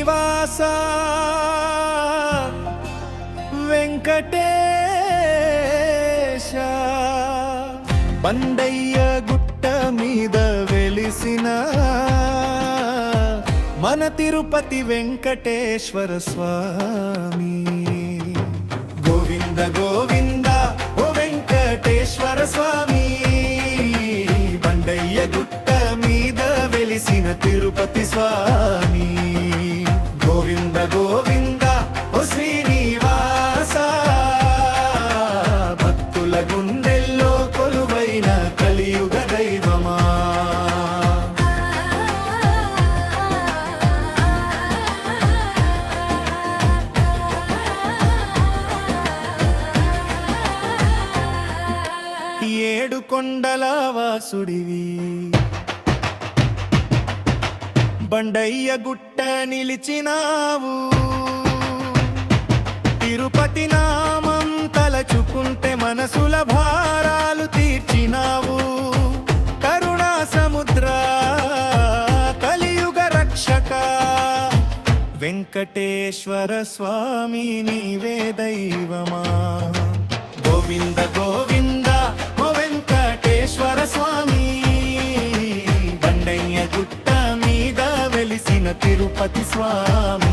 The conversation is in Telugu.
శ్రీనివాస వెంకటేశ బండయ్య గుట్ట మీద వెలిసిన మన తిరుపతి వెంకటేశ్వర స్వామి. గోవింద గోవింద ఓ వెంకటేశ్వర స్వామి, బండయ్య గుట్ట మీద వెలిసిన తిరుపతి స్వామి. గోవింద గోవింద ఓ శ్రీనివాస, భక్తుల గుండెల్లో కొలువైన కలియుగ దైవమా. ఏడు కొండల వాసుడివి, బండయ్య గుట్ట నిలిచినావు. తిరుపతి నామం తలచుకుంటే మనసుల భారాలు తీర్చినావు. కరుణా సముద్ర కలియుగ రక్షక వెంకటేశ్వర స్వామి, నీవే దైవమా. గోవింద గోవింద ఓ వెంకటేశ్వర స్వామి, బండయ్య గుట్ట మీద వెలిసిన తిరుపతి స్వామి.